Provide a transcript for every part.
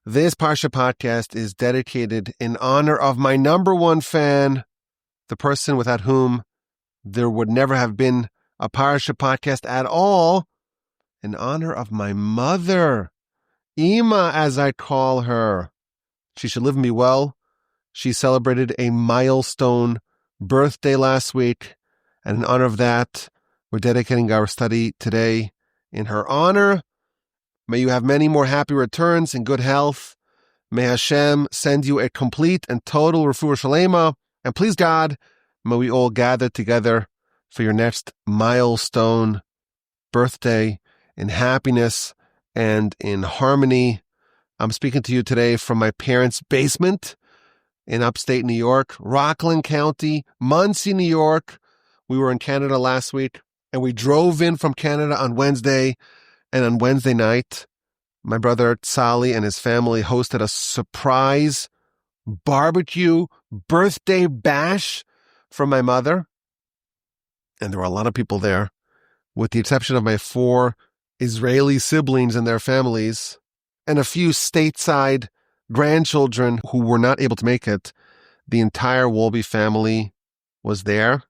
This Parsha Podcast is dedicated in honor of my number one fan, the person without whom there would never have been a Parsha Podcast at all, in honor of my mother, Ima, as I call her. She should live and be well. She celebrated a milestone birthday last week, and in honor of that, we're dedicating our study today in her honor. May you have many more happy returns and good health. May Hashem send you a complete and total refuah Sheleimah. And please God, may we all gather together for your next milestone birthday in happiness and in harmony. I'm speaking to you today from my parents' basement in upstate New York, Rockland County, Muncie, New York. We were in Canada last week, and we drove in from Canada on Wednesday. And on Wednesday night, my brother Tzali and his family hosted a surprise barbecue birthday bash for my mother. And there were a lot of people there, with the exception of my 4 Israeli siblings and their families, and a few stateside grandchildren who were not able to make it. The entire Wolbe family was there.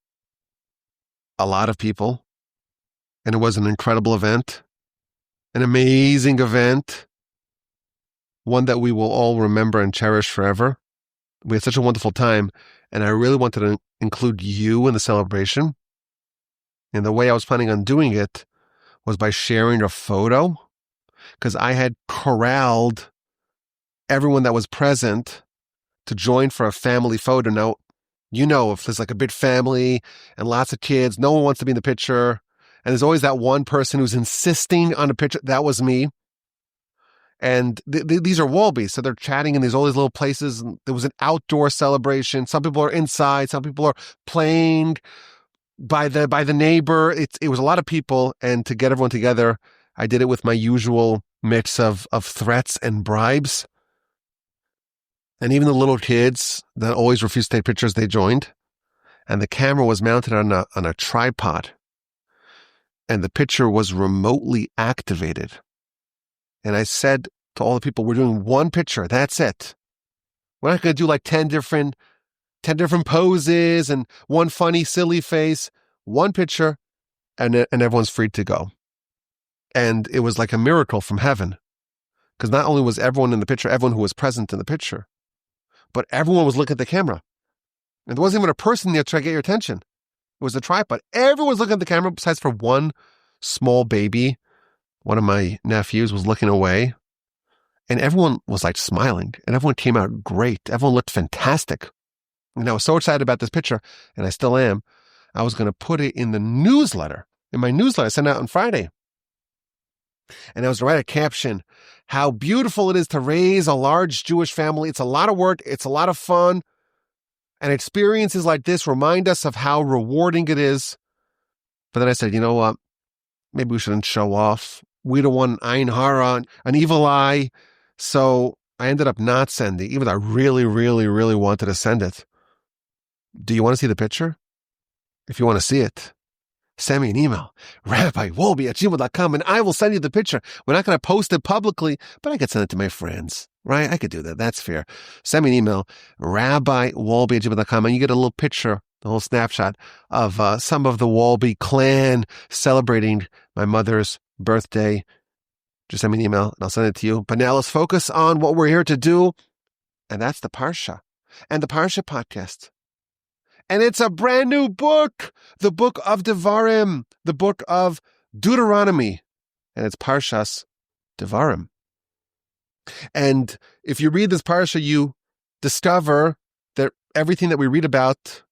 A lot of people. And it was an incredible event. An amazing event, one that we will all remember and cherish forever. We had such a wonderful time, and I really wanted to include you in the celebration. And the way I was planning on doing it was by sharing a photo, because I had corralled everyone that was present to join for a family photo. Now, you know, if there's like a big family and lots of kids, no one wants to be in the picture. And there's always that one person who's insisting on a picture. That was me. And these are Wolbe, so they're chatting in all these little places. And there was an outdoor celebration. Some people are inside. Some people are playing by the neighbor. It was a lot of people. And to get everyone together, I did it with my usual mix of threats and bribes. And even the little kids that always refuse to take pictures, they joined. And the camera was mounted on a tripod. And the picture was remotely activated. And I said to all the people, we're doing one picture. That's it. We're not going to do like 10 different poses and one funny, silly face. One picture, and everyone's free to go. And it was like a miracle from heaven. Because not only was everyone in the picture, everyone who was present in the picture, but everyone was looking at the camera. And there wasn't even a person there to try to get your attention. It was a tripod. Everyone was looking at the camera besides for one small baby. One of my nephews was looking away. And everyone was like smiling. And everyone came out great. Everyone looked fantastic. And I was so excited about this picture, and I still am. I was going to put it in the newsletter. In my newsletter I sent out on Friday. And I was to write a caption, how beautiful it is to raise a large Jewish family. It's a lot of work. It's a lot of fun. And experiences like this remind us of how rewarding it is. But then I said, you know what? Maybe we shouldn't show off. We don't want an Ein Hara, an evil eye. So I ended up not sending, even though I really, really, really wanted to send it. Do you want to see the picture? If you want to see it, send me an email, rabbiwolbe@gmail.com, and I will send you the picture. We're not going to post it publicly, but I could send it to my friends. Right? I could do that. That's fair. Send me an email, rabbiwolbe@gmail.com, and you get a little picture, a little snapshot of some of the Wolbe clan celebrating my mother's birthday. Just send me an email, and I'll send it to you. But now let's focus on what we're here to do, and that's the Parsha and the Parsha Podcast. And it's a brand new book, the book of Devarim, the book of Deuteronomy, and it's Parshas Devarim. And if you read this Parsha, you discover that everything that we read about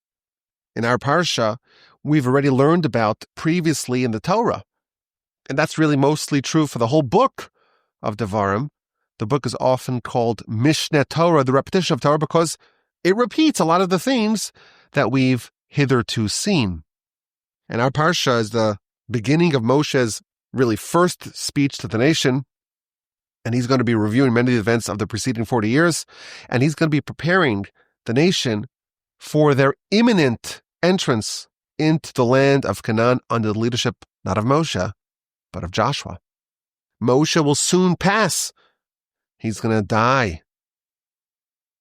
in our Parsha, we've already learned about previously in the Torah. And that's really mostly true for the whole book of Devarim. The book is often called Mishneh Torah, the repetition of Torah, because it repeats a lot of the themes that we've hitherto seen. And our Parsha is the beginning of Moshe's really first speech to the nation. And he's going to be reviewing many of the events of the preceding 40 years. And he's going to be preparing the nation for their imminent entrance into the land of Canaan under the leadership not of Moshe, but of Joshua. Moshe will soon pass He's going to die.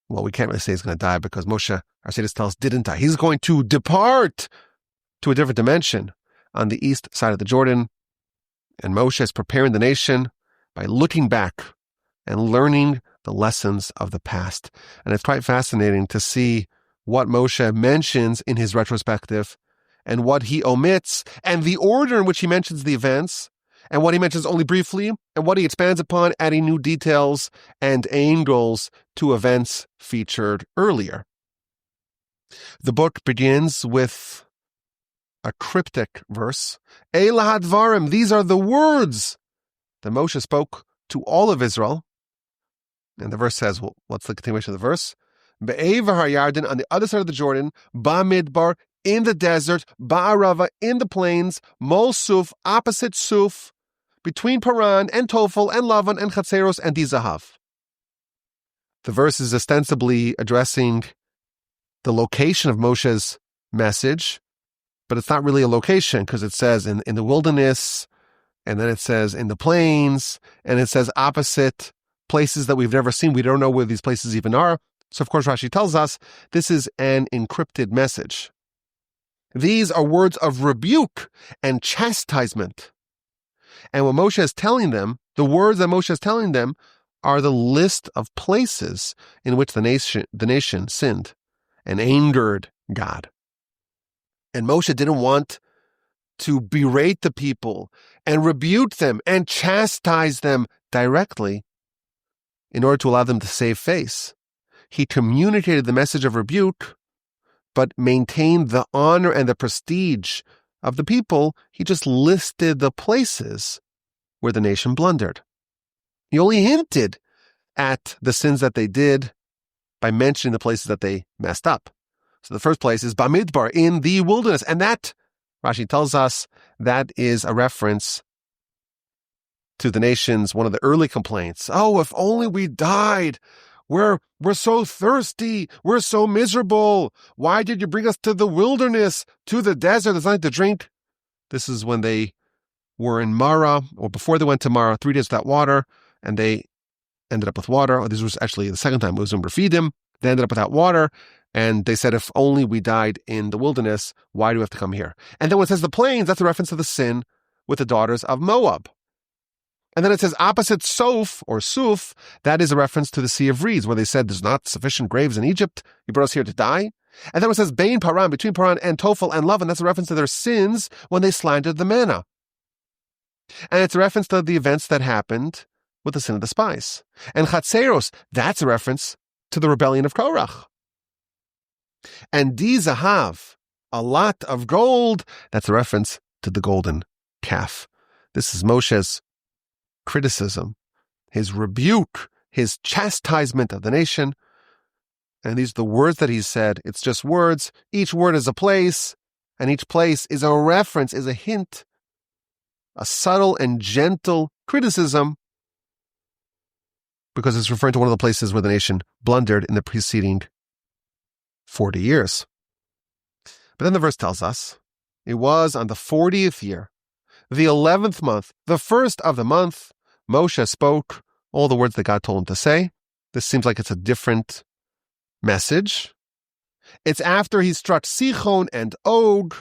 Well, we can't really say he's going to die because Moshe, our sages tell us, didn't die. He's going to depart to a different dimension on the east side of the Jordan. And Moshe is preparing the nation by looking back and learning the lessons of the past. And it's quite fascinating to see what Moshe mentions in his retrospective and what he omits and the order in which he mentions the events and what he mentions only briefly and what he expands upon, adding new details and angles to events featured earlier. The book begins with a cryptic verse. Elah Devarim, these are the words that Moshe spoke to all of Israel. And the verse says, well, what's the continuation of the verse? Be'ever HaYarden, on the other side of the Jordan, Ba'midbar, in the desert, Ba'arava, in the plains, Mol Suf, opposite Suf, between Paran and Tofel and Lavan and Chatzeros and Dizahav. The verse is ostensibly addressing the location of Moshe's message, but it's not really a location because it says in the wilderness, and then it says in the plains, and it says opposite places that we've never seen. We don't know where these places even are. So, of course, Rashi tells us this is an encrypted message. These are words of rebuke and chastisement. And what Moshe is telling them, the words that Moshe is telling them, are the list of places in which the nation sinned and angered God. And Moshe didn't want to berate the people and rebuke them and chastise them directly in order to allow them to save face. He communicated the message of rebuke, but maintained the honor and the prestige of the people. He just listed the places where the nation blundered. He only hinted at the sins that they did by mentioning the places that they messed up. So the first place is Bamidbar, in the wilderness. And that, Rashi tells us, that is a reference to the nation's, one of the early complaints. Oh, if only we died. We're so thirsty. We're so miserable. Why did you bring us to the wilderness, to the desert? There's nothing to drink. This is when they were in Mara, or before they went to Mara, 3 days without water, and they ended up with water. This was actually the second time it was in Refidim. They ended up without water, and they said, if only we died in the wilderness, why do we have to come here? And then when it says the plains, that's a reference to the sin with the daughters of Moab. And then it says opposite Soph, or Suf, that is a reference to the Sea of Reeds, where they said there's not sufficient graves in Egypt. You brought us here to die. And then it says Bain Paran, between Paran and Tofel and Lavan, that's a reference to their sins when they slandered the manna. And it's a reference to the events that happened with the sin of the spies. And Chatzeros, that's a reference to the rebellion of Korach. And Dizahav, a lot of gold, that's a reference to the golden calf. This is Moshe's criticism, his rebuke, his chastisement of the nation. And these are the words that he said. It's just words. Each word is a place, and each place is a reference, is a hint, a subtle and gentle criticism, because it's referring to one of the places where the nation blundered in the preceding 40 years. But then the verse tells us, it was on the 40th year, the 11th month, the first of the month, Moshe spoke all the words that God told him to say. This seems like it's a different message. It's after he struck Sichon and Og,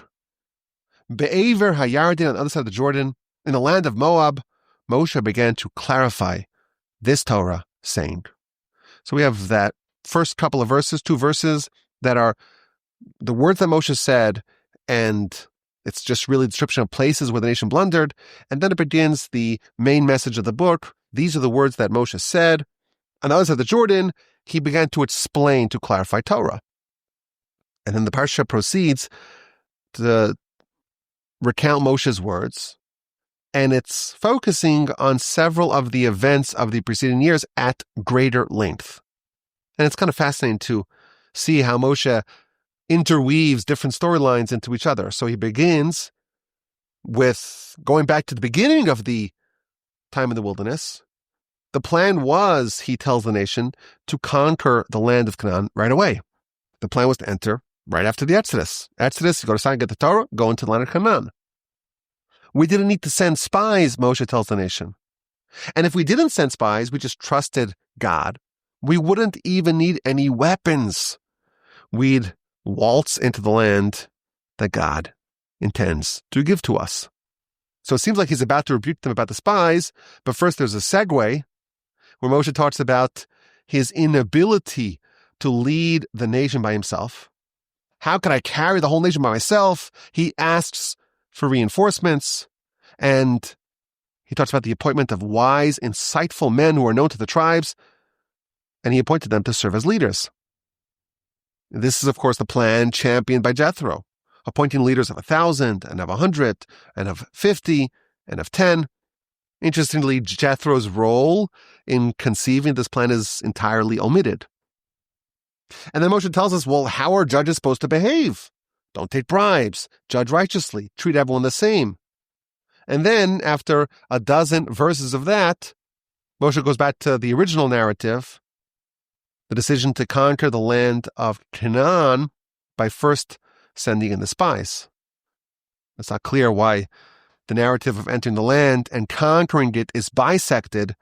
Be'ever HaYarden, on the other side of the Jordan, in the land of Moab. Moshe began to clarify this Torah, saying. So we have that first couple of verses, 2 verses that are the words that Moshe said, and it's just really a description of places where the nation blundered. And then it begins the main message of the book. These are the words that Moshe said. On the other side of the Jordan, he began to explain, to clarify Torah. And then the Parsha proceeds to recount Moshe's words. And it's focusing on several of the events of the preceding years at greater length. And it's kind of fascinating to see how Moshe interweaves different storylines into each other. So he begins with going back to the beginning of the time in the wilderness. The plan was, he tells the nation, to conquer the land of Canaan right away. The plan was to enter right after the Exodus. Exodus, you go to Sinai, get the Torah, go into the land of Canaan. We didn't need to send spies, Moshe tells the nation. And if we didn't send spies, we just trusted God, we wouldn't even need any weapons. We'd waltz into the land that God intends to give to us. So it seems like he's about to rebuke them about the spies, but first there's a segue where Moshe talks about his inability to lead the nation by himself. How could I carry the whole nation by myself? He asks for reinforcements, and he talks about the appointment of wise, insightful men who are known to the tribes, and he appointed them to serve as leaders. This is, of course, the plan championed by Jethro, appointing leaders of 1,000 and of 100 and of 50 and of 10. Interestingly, Jethro's role in conceiving this plan is entirely omitted. And then Moshe tells us, well, how are judges supposed to behave? Don't take bribes, judge righteously, treat everyone the same. And then, after a dozen verses of that, Moshe goes back to the original narrative, the decision to conquer the land of Canaan by first sending in the spies. It's not clear why the narrative of entering the land and conquering it is bisected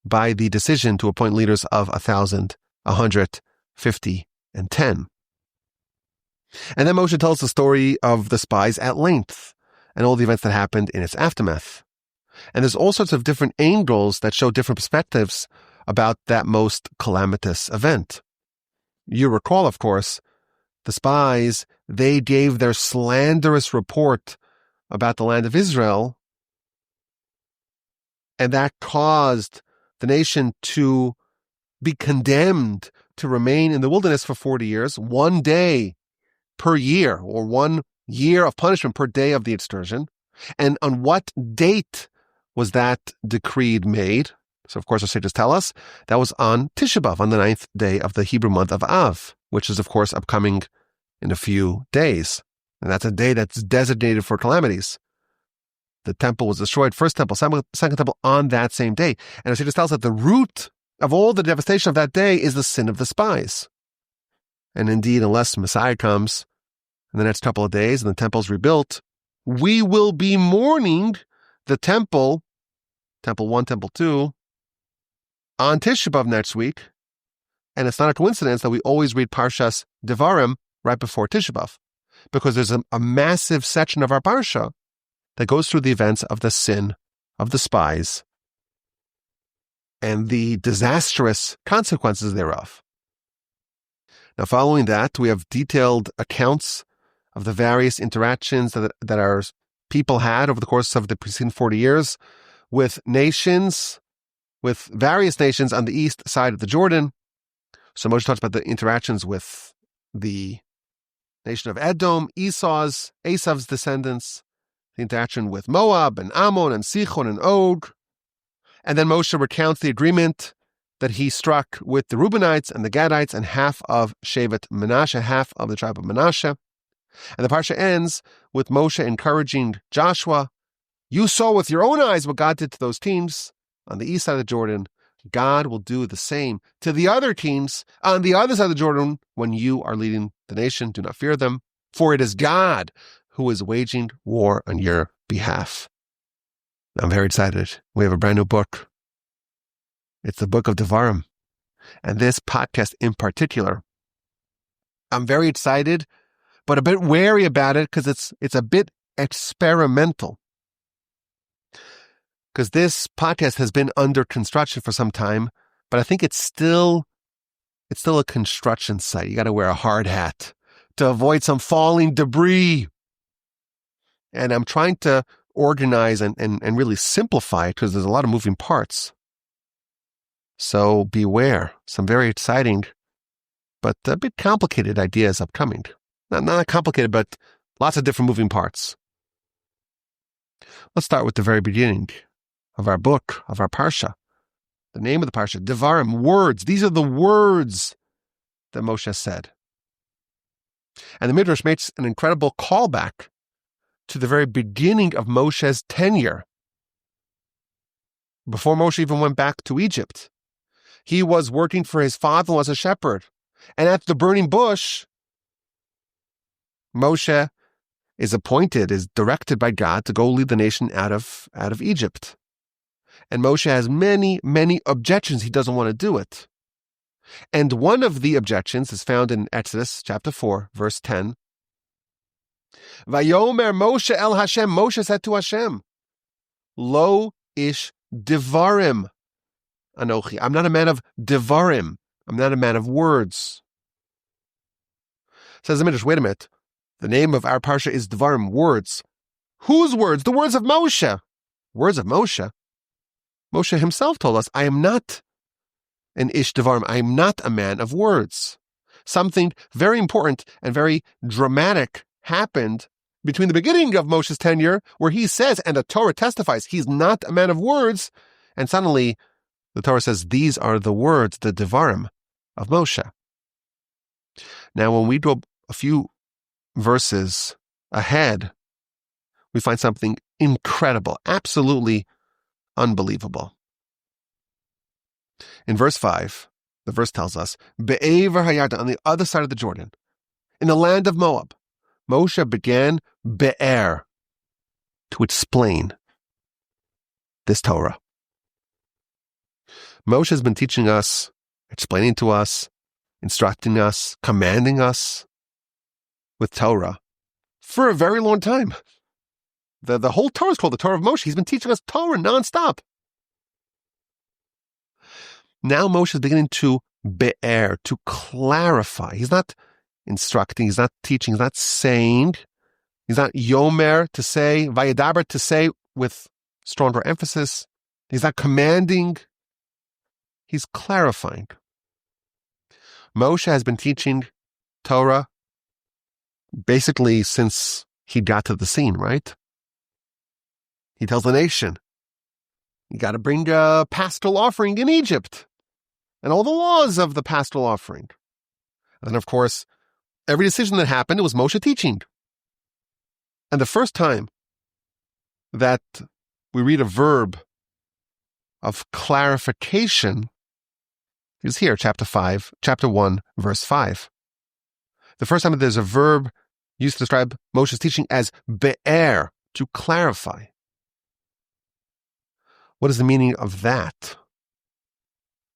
by the decision to appoint leaders of 1,000, 100, 50, and 10. And then Moshe tells the story of the spies at length and all the events that happened in its aftermath. And there's all sorts of different angles that show different perspectives about that most calamitous event. You recall, of course, the spies, they gave their slanderous report about the land of Israel, and that caused the nation to be condemned to remain in the wilderness for 40 years, 1 day per year, or 1 year of punishment per day of the excursion. And on what date was that decreed made? So, of course, our sages tell us that was on Tisha B'Av, on the 9th day of the Hebrew month of Av, which is, of course, upcoming in a few days. And that's a day that's designated for calamities. The temple was destroyed, first temple, second temple, on that same day. And our sages tell us that the root of all the devastation of that day is the sin of the spies. And indeed, unless Messiah comes in the next couple of days and the temple is rebuilt, we will be mourning the temple, Temple 1, Temple 2, on Tisha B'Av next week. And it's not a coincidence that we always read Parshas Devarim right before Tisha B'Av, because there's a massive section of our Parsha that goes through the events of the sin of the spies and the disastrous consequences thereof. Now, following that, we have detailed accounts of the various interactions that our people had over the course of the preceding 40 years with various nations on the east side of the Jordan. So Moshe talks about the interactions with the nation of Edom, Esav's descendants, the interaction with Moab and Ammon and Sichon and Og. And then Moshe recounts the agreement that he struck with the Reubenites and the Gadites and half of Shevet Menashe, half of the tribe of Menashe. And the Parsha ends with Moshe encouraging Joshua, you saw with your own eyes what God did to those teams on the east side of the Jordan. God will do the same to the other teams on the other side of the Jordan when you are leading the nation. Do not fear them, for it is God who is waging war on your behalf. I'm very excited. We have a brand new book. It's the book of Devarim. And this podcast in particular, I'm very excited, but a bit wary about it because it's a bit experimental. Because this podcast has been under construction for some time, but I think it's still a construction site. You got to wear a hard hat to avoid some falling debris. And I'm trying to organize and really simplify it because there's a lot of moving parts. So beware. Some very exciting, but a bit complicated ideas upcoming. Not complicated, but lots of different moving parts. Let's start with the very beginning of our book, of our Parsha. The name of the Parsha, Devarim, words. These are the words that Moshe said. And the Midrash makes an incredible callback to the very beginning of Moshe's tenure. Before Moshe even went back to Egypt, he was working for his father-in-law as a shepherd. And at the burning bush, Moshe is directed by God to go lead the nation out of Egypt. And Moshe has many, many objections. He doesn't want to do it. And one of the objections is found in Exodus chapter 4, verse 10. Vayomer Moshe el Hashem. Moshe said to Hashem, Lo ish Devarim Anochi. I'm not a man of Devarim. I'm not a man of words. Says the Midrash, wait a minute. The name of our Parsha is Devarim, words. Whose words? The words of Moshe. Words of Moshe. Moshe himself told us, I am not an ish Devarim. I am not a man of words. Something very important and very dramatic happened between the beginning of Moshe's tenure, where he says, and the Torah testifies, he's not a man of words, and suddenly the Torah says, these are the words, the Devarim of Moshe. Now, when we go a few verses ahead, we find something incredible, absolutely unbelievable. In verse 5, the verse tells us, Be'ever Hayarden, on the other side of the Jordan, in the land of Moab, Moshe began Be'er, to explain this Torah. Moshe has been teaching us, explaining to us, instructing us, commanding us with Torah for a very long time. The whole Torah is called the Torah of Moshe. He's been teaching us Torah nonstop. Now Moshe is beginning to be'er, to clarify. He's not instructing, he's not teaching, he's not saying, he's not yomer to say, vayadaber to say with stronger emphasis. He's not commanding, he's clarifying. Moshe has been teaching Torah basically since he got to the scene, right? He tells the nation, you got to bring a paschal offering in Egypt and all the laws of the paschal offering. And of course, every decision that happened, it was Moshe teaching. And the first time that we read a verb of clarification is here, chapter 1, verse 5. The first time that there's a verb used to describe Moshe's teaching as be'er, to clarify. What is the meaning of that?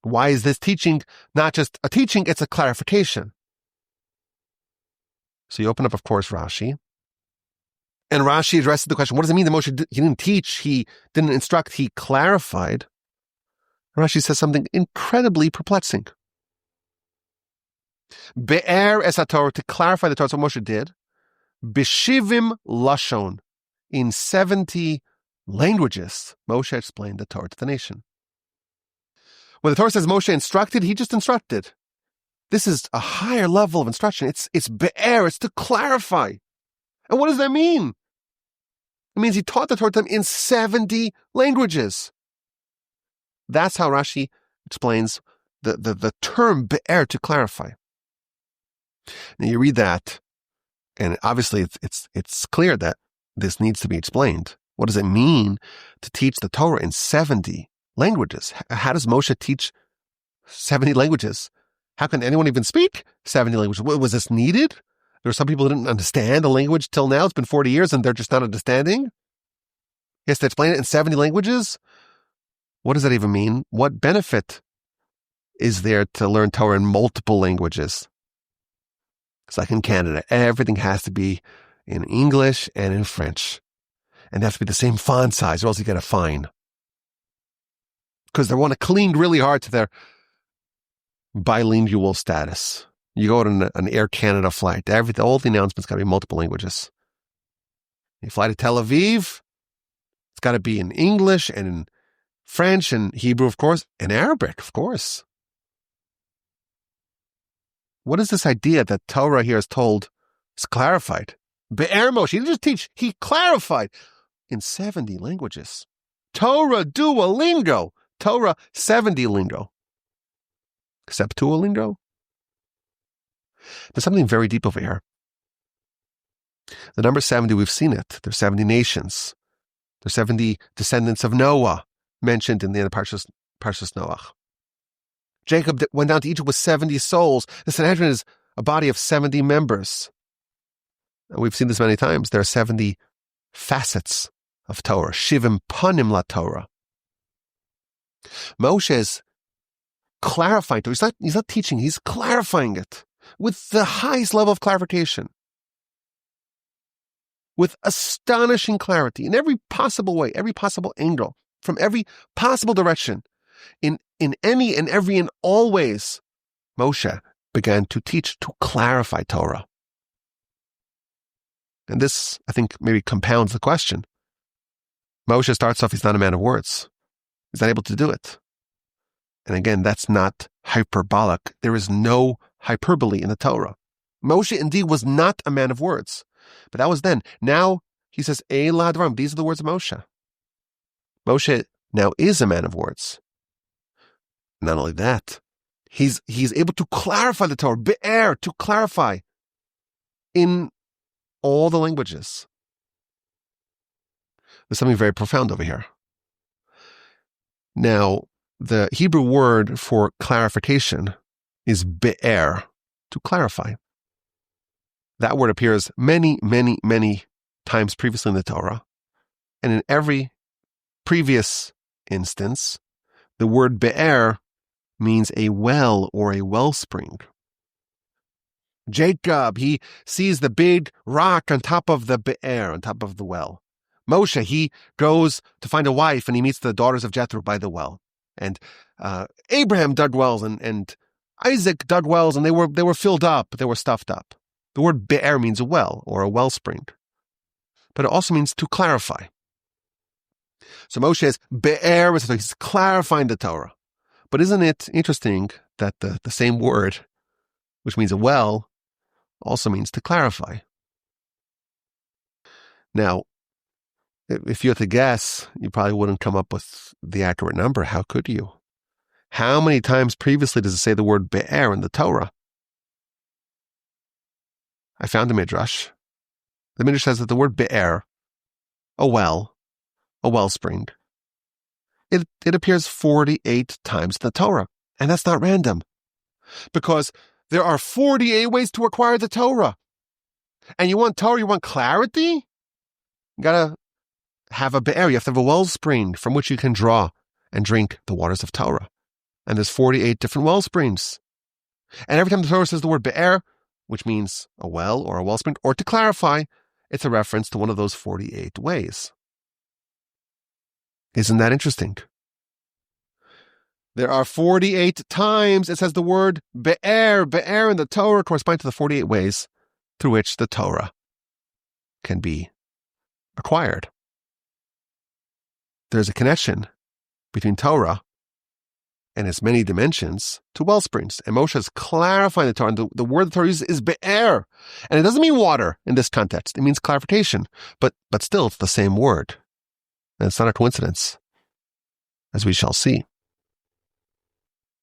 Why is this teaching not just a teaching, it's a clarification? So you open up, of course, Rashi. And Rashi addresses the question, what does it mean that Moshe he didn't teach, he didn't instruct, he clarified? Rashi says something incredibly perplexing. Be'er es HaTorah, to clarify the Torah, that's what Moshe did. B'shivim lashon, in 70 languages, Moshe explained the Torah to the nation. When the Torah says Moshe instructed, he just instructed. This is a higher level of instruction. It's be'er, it's to clarify. And what does that mean? It means he taught the Torah to them in 70 languages. That's how Rashi explains the term be'er, to clarify. Now you read that, and obviously it's clear that this needs to be explained. What does it mean to teach the Torah in 70 languages? How does Moshe teach 70 languages? How can anyone even speak 70 languages? Was this needed? There are some people who didn't understand the language till now. It's been 40 years and they're just not understanding. He has to explain it in 70 languages? What does that even mean? What benefit is there to learn Torah in multiple languages? It's like in Canada, everything has to be in English and in French. And they have to be the same font size or else you get a fine. Because they want to cling really hard to their bilingual status. You go on an Air Canada flight, all the announcements got to be multiple languages. You fly to Tel Aviv, it's got to be in English and in French and Hebrew, of course, and Arabic, of course. What is this idea that Torah here is told is clarified? Be'er Moshe, he didn't just teach, he clarified in 70 languages. Torah Duolingo, Torah 70 lingo. Septuolingo? There's something very deep over here. The number 70, we've seen it. There's 70 nations. There's 70 descendants of Noah mentioned in the Parshas Noach. Jacob went down to Egypt with 70 souls. The Sanhedrin is a body of 70 members. And we've seen this many times. There are 70 facets of Torah. Shivim panim la Torah. Moshe is clarifying. He's not teaching, he's clarifying it with the highest level of clarification, with astonishing clarity in every possible way, every possible angle, from every possible direction, in any and every and all ways. Moshe began to teach, to clarify Torah. And this, I think, maybe compounds the question. Moshe starts off, he's not a man of words. He's not able to do it. And again, that's not hyperbolic. There is no hyperbole in the Torah. Moshe indeed was not a man of words. But that was then. Now, he says, Eila Devarim. These are the words of Moshe. Moshe now is a man of words. Not only that, he's able to clarify the Torah, be'er, to clarify in all the languages. There's something very profound over here. Now, the Hebrew word for clarification is be'er, to clarify. That word appears many, many, many times previously in the Torah. And in every previous instance, the word be'er means a well or a wellspring. Jacob, he sees the big rock on top of the be'er, on top of the well. Moshe, he goes to find a wife and he meets the daughters of Jethro by the well. And Abraham dug wells and Isaac dug wells, and they were filled up, they were stuffed up. The word be'er means a well or a wellspring, but it also means to clarify. So Moshe is be'er, so he's clarifying the Torah. But isn't it interesting that the same word, which means a well, also means to clarify? Now, if you had to guess, you probably wouldn't come up with the accurate number. How could you? How many times previously does it say the word be'er in the Torah? I found a midrash. The midrash says that the word be'er, a well, a wellspring, it appears 48 times in the Torah. And that's not random. Because there are 48 ways to acquire the Torah. And you want Torah, you want clarity? You gotta have a be'er, you have to have a wellspring from which you can draw and drink the waters of Torah. And there's 48 different wellsprings. And every time the Torah says the word be'er, which means a well or a wellspring, or to clarify, it's a reference to one of those 48 ways. Isn't that interesting? There are 48 times it says the word be'er, be'er in the Torah corresponding to the 48 ways through which the Torah can be acquired. There's a connection between Torah and its many dimensions to wellsprings. And Moshe is clarifying the Torah. And the word the Torah uses is be'er. And it doesn't mean water in this context. It means clarification. But still, it's the same word. And it's not a coincidence, as we shall see.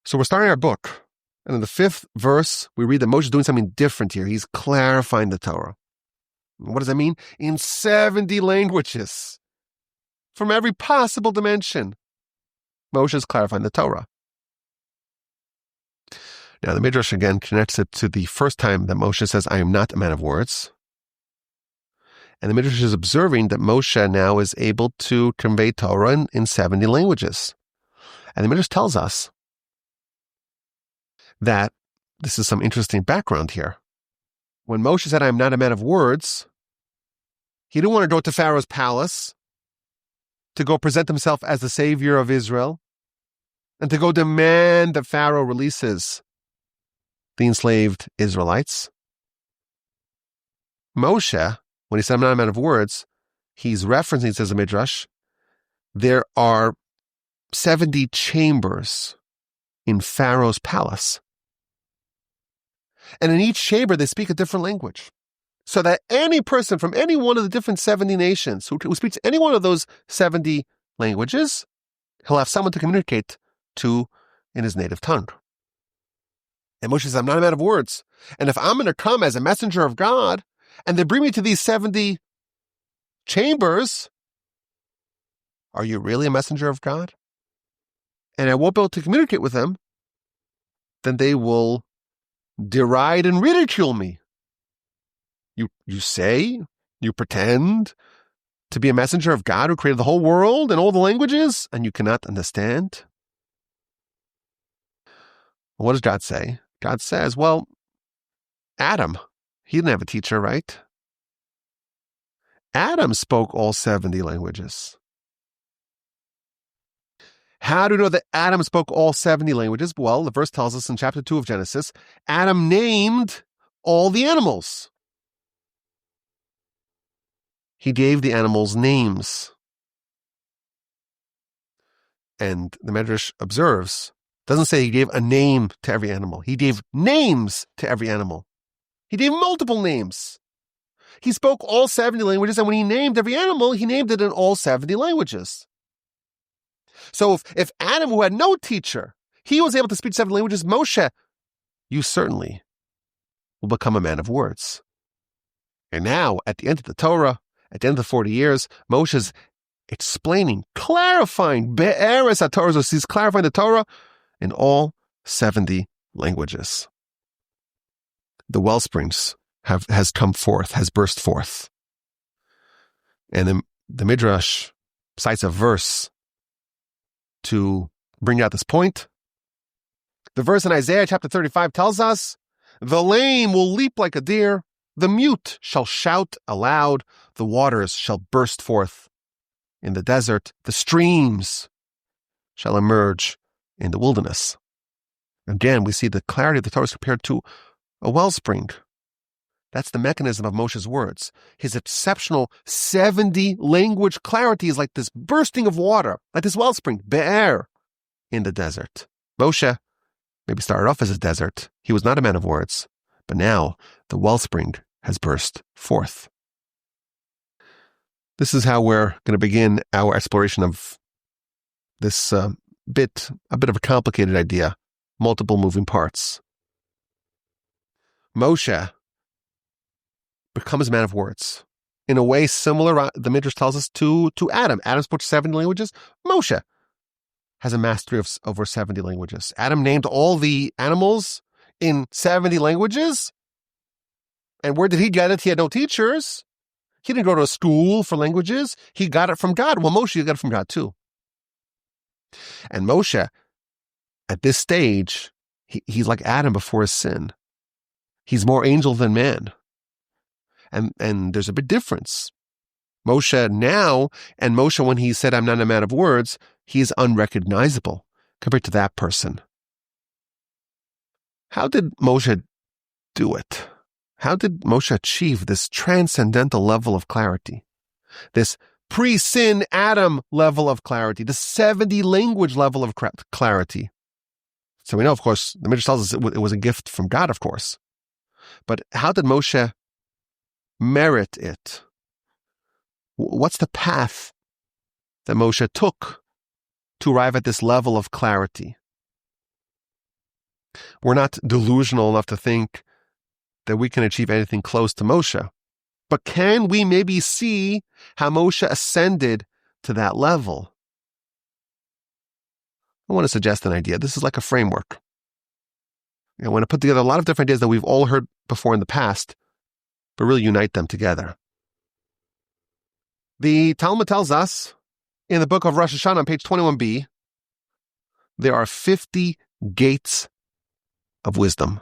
So we're starting our book. And in the 5th verse, we read that Moshe is doing something different here. He's clarifying the Torah. And what does that mean? In 70 languages. From every possible dimension, Moshe is clarifying the Torah. Now, the Midrash again connects it to the first time that Moshe says, I am not a man of words. And the Midrash is observing that Moshe now is able to convey Torah in 70 languages. And the Midrash tells us that this is some interesting background here. When Moshe said, I am not a man of words, he didn't want to go to Pharaoh's palace to go present himself as the savior of Israel and to go demand that Pharaoh releases the enslaved Israelites. Moshe, when he said, I'm not a man of words, he's referencing, says the Midrash, there are 70 chambers in Pharaoh's palace. And in each chamber, they speak a different language. So that any person from any one of the different 70 nations who speaks any one of those 70 languages, he'll have someone to communicate to in his native tongue. And Moshe says, I'm not a man of words. And if I'm going to come as a messenger of God, and they bring me to these 70 chambers, are you really a messenger of God? And I won't be able to communicate with them, then they will deride and ridicule me. You say, you pretend to be a messenger of God who created the whole world and all the languages, and you cannot understand What does God say? God says, well, Adam, he didn't have a teacher, right? Adam spoke all 70 languages. How do we know that Adam spoke all 70 languages? Well, the verse tells us in chapter 2 of Genesis, Adam named all the animals. He gave the animals names. And the Medrash observes, doesn't say he gave a name to every animal. He gave names to every animal. He gave multiple names. He spoke all 70 languages, and when he named every animal, he named it in all 70 languages. So if Adam, who had no teacher, he was able to speak 7 languages, Moshe, you certainly will become a man of words. And now, at the end of the Torah, at the end of the 40 years, Moshe's explaining, clarifying, be'eres HaTorah, so he's clarifying the Torah in all 70 languages. The Wellsprings has come forth, has burst forth. And the Midrash cites a verse to bring out this point. The verse in Isaiah chapter 35 tells us, the lame will leap like a deer, the mute shall shout aloud, the waters shall burst forth in the desert, the streams shall emerge in the wilderness. Again, we see the clarity of the Torah is compared to a wellspring. That's the mechanism of Moshe's words. His exceptional 70 language clarity is like this bursting of water, like this wellspring, be'er, in the desert. Moshe maybe started off as a desert. He was not a man of words, but now the wellspring has burst forth. This is how we're going to begin our exploration of this a bit of a complicated idea, multiple moving parts. Moshe becomes a man of words in a way similar, the Midrash tells us, to Adam. Adam spoke 70 languages. Moshe has a mastery of over 70 languages. Adam named all the animals in 70 languages. And where did he get it? He had no teachers. He didn't go to a school for languages. He got it from God. Well, Moshe got it from God too. And Moshe, at this stage, he's like Adam before his sin. He's more angel than man. And there's a big difference. Moshe now, and Moshe when he said, I'm not a man of words, he is unrecognizable compared to that person. How did Moshe do it? How did Moshe achieve this transcendental level of clarity? This pre-sin Adam level of clarity, the 70 language level of clarity. So we know, of course, the Midrash tells us it was a gift from God, of course. But how did Moshe merit it? What's the path that Moshe took to arrive at this level of clarity? We're not delusional enough to think that we can achieve anything close to Moshe. But can we maybe see how Moshe ascended to that level? I want to suggest an idea. This is like a framework. I want to put together a lot of different ideas that we've all heard before in the past, but really unite them together. The Talmud tells us in the book of Rosh Hashanah on page 21b, there are 50 gates of wisdom,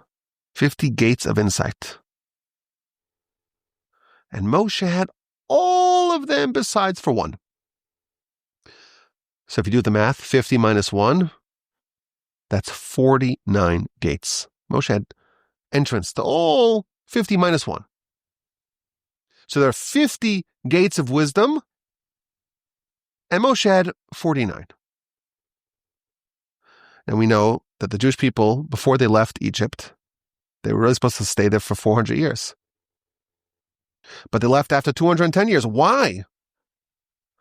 50 gates of insight. And Moshe had all of them besides for one. So if you do the math, 50 minus 1, that's 49 gates. Moshe had entrance to all 50 minus 1. So there are 50 gates of wisdom, and Moshe had 49. And we know that the Jewish people, before they left Egypt, they were really supposed to stay there for 400 years. But they left after 210 years. Why?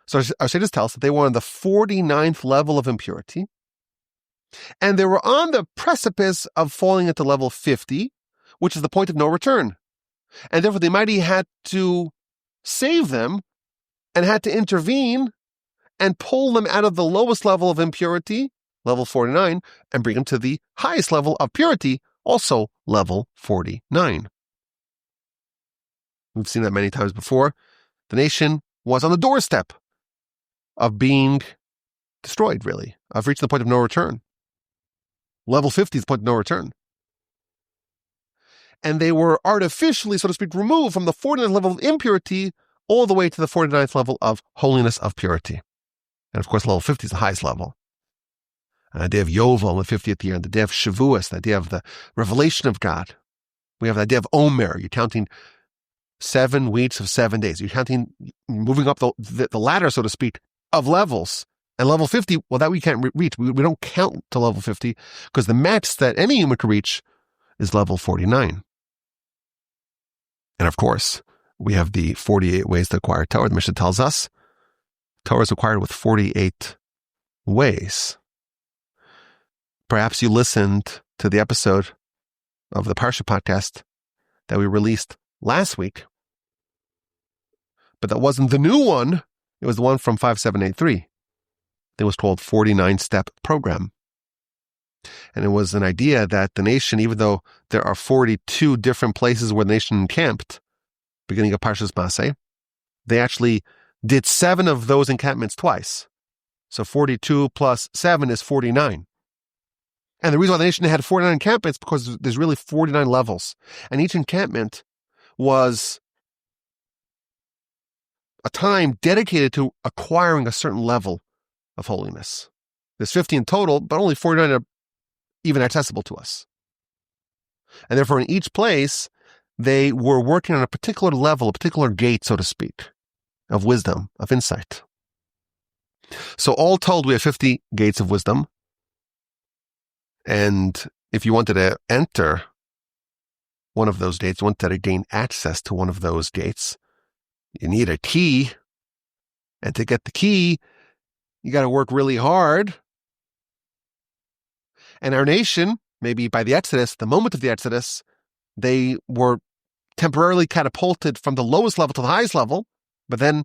So our sages tell us that they were on the 49th level of impurity, and they were on the precipice of falling into level 50, which is the point of no return. And therefore the Almighty had to save them and had to intervene and pull them out of the lowest level of impurity, level 49, and bring them to the highest level of purity, also level 49. We've seen that many times before. The nation was on the doorstep of being destroyed, really, of reaching the point of no return. Level 50 is the point of no return. And they were artificially, so to speak, removed from the 49th level of impurity all the way to the 49th level of holiness of purity. And of course, level 50 is the highest level. An idea of Yovel in the 50th year, and the idea of Shavuos, the idea of the revelation of God. We have the idea of Omer. You're counting 7 weeks of 7 days. You're counting, moving up the ladder, so to speak, of levels. And level 50, well, that we can't reach. We don't count to level 50 because the max that any human can reach is level 49. And of course, we have the 48 ways to acquire Torah. The Mishnah tells us Torah is acquired with 48 ways. Perhaps you listened to the episode of the Parsha Podcast that we released last week, but that wasn't the new one. It was the one from 5783. It was called 49-Step Program. And it was an idea that the nation, even though there are 42 different places where the nation encamped, beginning of Parshas Moshe, they actually did 7 of those encampments twice. So 42 plus 7 is 49. And the reason why the nation had 49 encampments is because there's really 49 levels. And each encampment was a time dedicated to acquiring a certain level of holiness. There's 50 in total, but only 49 are even accessible to us. And therefore, in each place, they were working on a particular level, a particular gate, so to speak, of wisdom, of insight. So all told, we have 50 gates of wisdom. And if you wanted to enter one of those gates, you wanted to gain access to one of those gates, you need a key. And to get the key, you got to work really hard. And our nation, maybe by the Exodus, the moment of the Exodus, they were temporarily catapulted from the lowest level to the highest level, but then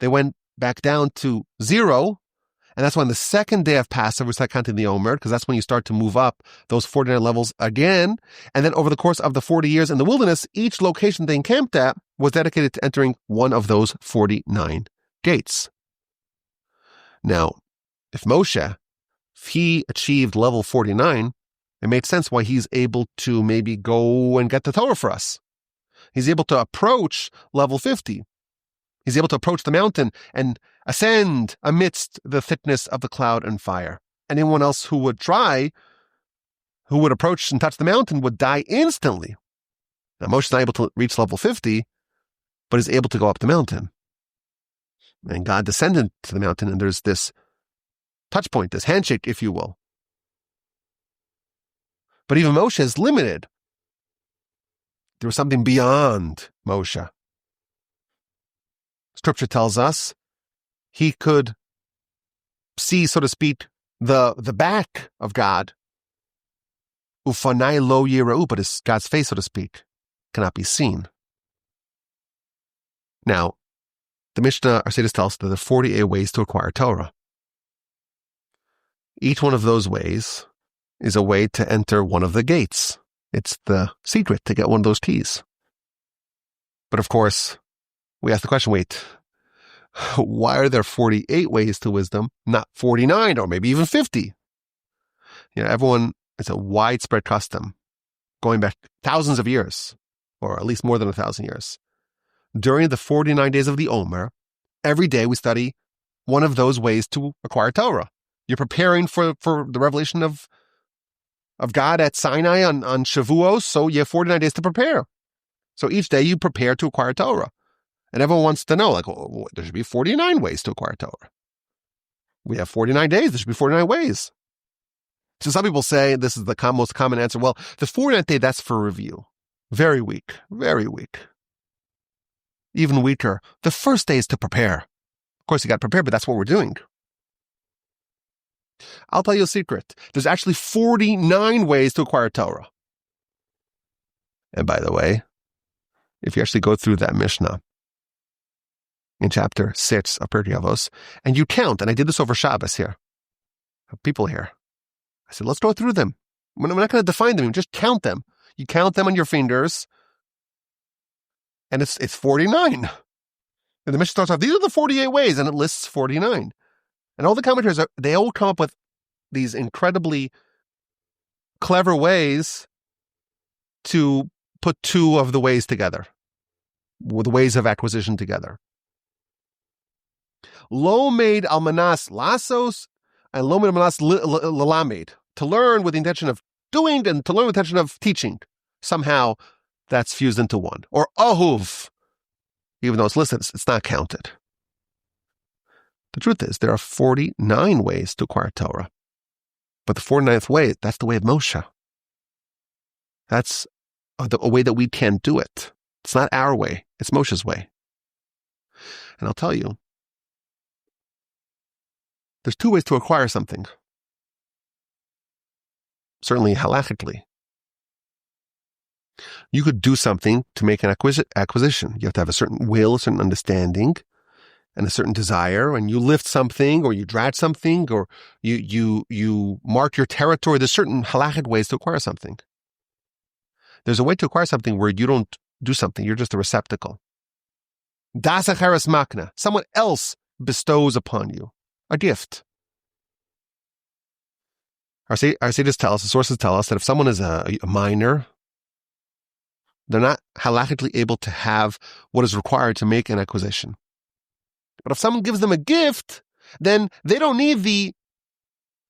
they went back down to 0. And that's when the second day of Passover, we start counting the Omer, because that's when you start to move up those 49 levels again. And then over the course of the 40 years in the wilderness, each location they encamped at was dedicated to entering one of those 49 gates. Now, if Moshe, if he achieved level 49, it made sense why he's able to maybe go and get the Torah for us. He's able to approach level 50. He's able to approach the mountain and ascend amidst the thickness of the cloud and fire. Anyone else who would try, who would approach and touch the mountain, would die instantly. Now, Moshe's not able to reach level 50, but is able to go up the mountain. And God descended to the mountain, and there's this touch point, this handshake, if you will. But even Moshe is limited. There was something beyond Moshe. Scripture tells us he could see, so to speak, the back of God. Ufanai lo yira'u, but his God's face, so to speak, cannot be seen. Now, the Mishnah, our sages tell us that there are 48 ways to acquire Torah. Each one of those ways is a way to enter one of the gates. It's the secret to get one of those keys. But of course, we ask the question, wait, why are there 48 ways to wisdom, not 49 or maybe even 50? Everyone, it's a widespread custom going back thousands of years, or at least more than 1,000 years. During the 49 days of the Omer, every day we study one of those ways to acquire Torah. You're preparing for the revelation of God at Sinai on Shavuos, so you have 49 days to prepare. So each day you prepare to acquire Torah. And everyone wants to know, there should be 49 ways to acquire Torah. We have 49 days, there should be 49 ways. So some people say, this is the most common answer, well, the 49th day, that's for review. Very weak, very weak. Even weaker, the first day is to prepare. Of course, you got to prepare, but that's what we're doing. I'll tell you a secret. There's actually 49 ways to acquire Torah. And by the way, if you actually go through that Mishnah in chapter 6 of Pirkei Avos, and you count, and I did this over Shabbos here, I have people here. I said, let's go through them. I'm not going to define them, just count them. You count them on your fingers, and it's 49. And the Mishnah starts off, these are the 48 ways, and it lists 49. And all the commentators, they all come up with these incredibly clever ways to put two of the ways together, with the ways of acquisition together. Lo made almanas lasos and lo made almanas lalamed, to learn with the intention of doing and to learn with the intention of teaching. Somehow that's fused into one. Or ahuv, even though it's listed, it's not counted. The truth is, there are 49 ways to acquire Torah. But the 49th way, that's the way of Moshe. That's a way that we can't do it. It's not our way. It's Moshe's way. And I'll tell you, there's two ways to acquire something. Certainly halachically. You could do something to make an acquisition. You have to have a certain will, a certain understanding, and a certain desire, and you lift something, or you drag something, or you mark your territory. There's certain halachic ways to acquire something. There's a way to acquire something where you don't do something. You're just a receptacle. Das acheres makna. Someone else bestows upon you a gift. Our sages tell us, the sources tell us, that if someone is a minor, they're not halachically able to have what is required to make an acquisition. But if someone gives them a gift, then they don't need the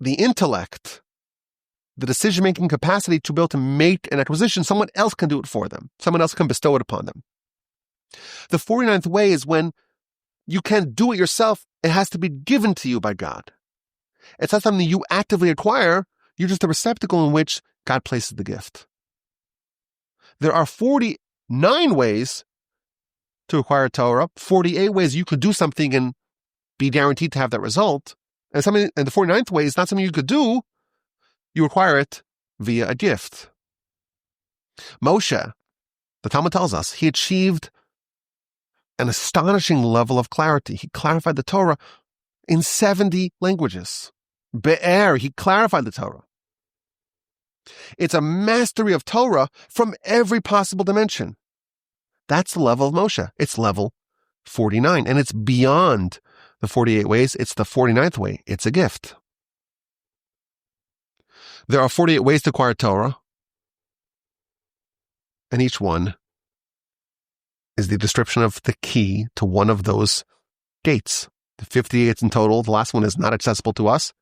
intellect, the decision-making capacity to be able to make an acquisition. Someone else can do it for them. Someone else can bestow it upon them. The 49th way is when you can't do it yourself. It has to be given to you by God. It's not something you actively acquire. You're just a receptacle in which God places the gift. There are 49 ways to acquire Torah, 48 ways you could do something and be guaranteed to have that result. And the 49th way is not something you could do. You acquire it via a gift. Moshe, the Talmud tells us, he achieved an astonishing level of clarity. He clarified the Torah in 70 languages. Be'er, he clarified the Torah. It's a mastery of Torah from every possible dimension. That's the level of Moshe. It's level 49, and it's beyond the 48 ways. It's the 49th way. It's a gift. There are 48 ways to acquire Torah, and each one is the description of the key to one of those gates. The 58 in total. The last one is not accessible to us.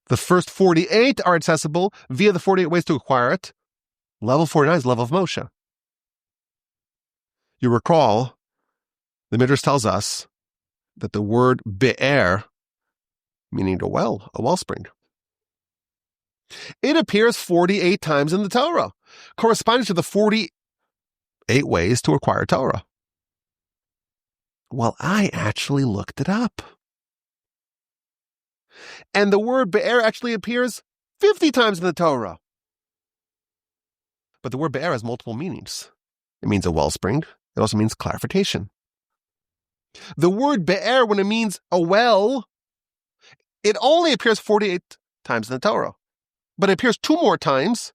The first 48 are accessible via the 48 ways to acquire it. Level 49 is the level of Moshe. You recall, the Midrash tells us that the word be'er, meaning a well, a wellspring, it appears 48 times in the Torah, corresponding to the 48 ways to acquire Torah. Well, I actually looked it up. And the word be'er actually appears 50 times in the Torah. But the word be'er has multiple meanings. It means a wellspring. It also means clarification. The word be'er, when it means a well, it only appears 48 times in the Torah. But it appears 2 more times,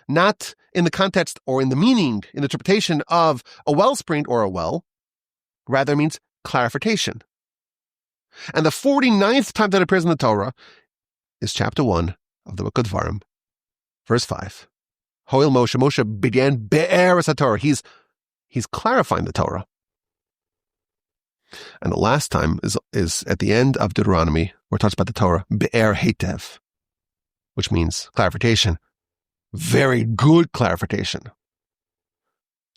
not in the context or in the meaning, in the interpretation of a wellspring or a well. Rather, it means clarification. And the 49th time that it appears in the Torah is chapter 1 of the book of Devarim, verse 5. Hoil Moshe, Moshe began be'er es Torah. He's clarifying the Torah. And the last time is at the end of Deuteronomy, where it talks about the Torah, be'er heitev, which means clarification. Very good clarification.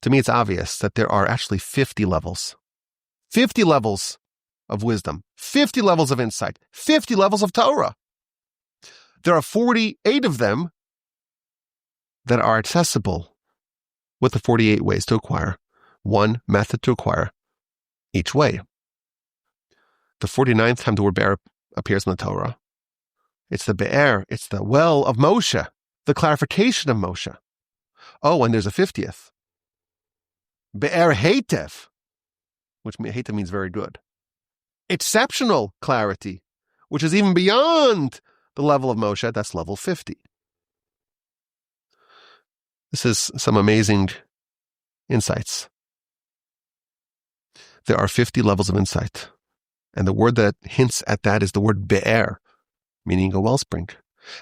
To me, it's obvious that there are actually 50 levels. 50 levels of wisdom, 50 levels of insight, 50 levels of Torah. There are 48 of them that are accessible with the 48 ways to acquire, one method to acquire each way. The 49th time the word be'er appears in the Torah, it's the be'er, it's the well of Moshe, the clarification of Moshe. Oh, and there's a 50th. Be'er heitev, which heitev means very good. Exceptional clarity, which is even beyond the level of Moshe. That's level 50. This is some amazing insights. There are 50 levels of insight. And the word that hints at that is the word be'er, meaning a wellspring.